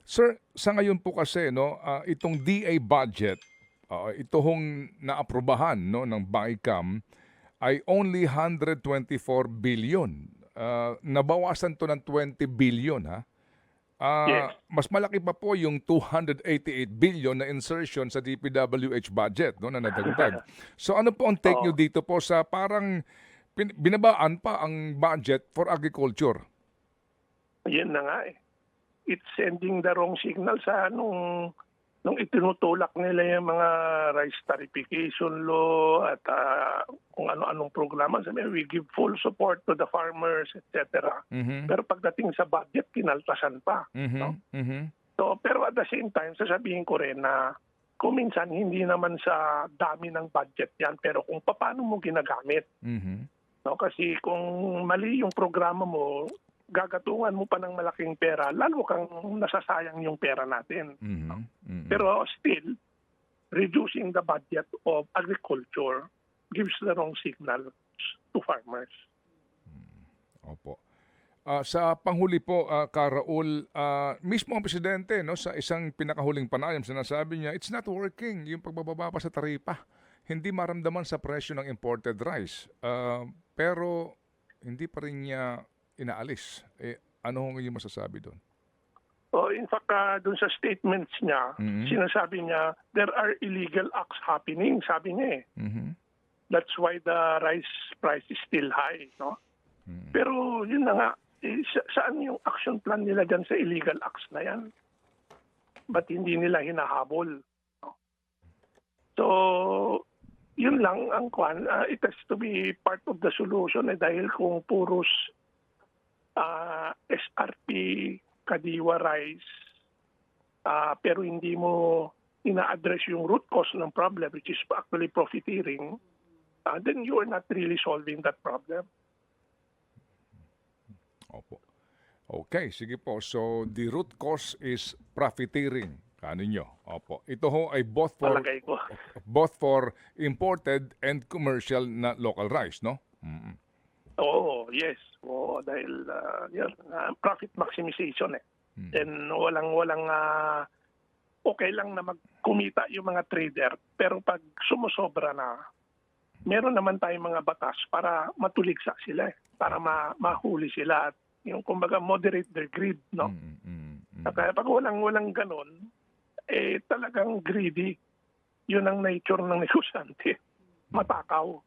Sir, sa ngayon po kasi itong DA budget, ito hong naaprubahan ng BICAM ay only 124 billion. Nabawasan 'to ng 20 billion, ha. Yes. Mas malaki pa po yung 288 billion na insertion sa DPWH budget na nadagdag. So ano po ang take nyo Oo. dito po sa parang binabaan pa ang budget for agriculture? Yun na nga eh. It's sending the wrong signal sa nung itinutulak nila yung mga rice tarification law at kung ano-anong programa. Sabi, we give full support to the farmers, etc. Mhm. Pero pagdating sa budget, kinaltasan pa. No? Mhm. Mhm. So, pero at the same time, sasabihin ko rin na kung minsan hindi naman sa dami ng budget yan, pero kung paano mo ginagamit. Mhm. No? Kasi kung mali yung programa mo, gagatungan mo pa ng malaking pera, lalo kang nasasayang yung pera natin. Mhm. Mhm. Pero still, reducing the budget of agriculture gives the wrong signal to farmers. Opo. Sa panghuli po, Raul, mismo ang presidente sa isang pinakahuling panayam sinasabi niya, it's not working yung pagbababa pa sa taripa. Hindi maramdaman sa presyo ng imported rice. Pero hindi pa rin niya inaalis. Ano hong yung masasabi doon? So in fact, dun sa statements niya, Mhm. sinasabi niya, there are illegal acts happening, sabi niya eh. Mhm. That's why the rice price is still high. No? Mhm. Pero yun na nga, saan yung action plan nila dyan sa illegal acts na yan? Ba't hindi nila hinahabol? No? So, yun lang ang kwan. It has to be part of the solution dahil kung puros SRP, kadiwa rice, pero hindi mo ina-address yung root cause ng problem, which is actually profiteering, then you are not really solving that problem. Opo. Okay, sige po. So, the root cause is profiteering. Kaninyo. Opo. Ito ho ay Palagay ko. both for imported and commercial na local rice, no? Mm. Oo, yes. Oo, dahil yun, profit maximization eh. And walang okay lang na magkumita yung mga trader, pero pag sumusobra na, meron naman tayong mga batas para matuligsa sila eh, para mahuli sila at yung kumbaga moderate their greed, no? Kaya pag walang ganun, talagang greedy. Yun ang nature ng negosyante. Matakaw.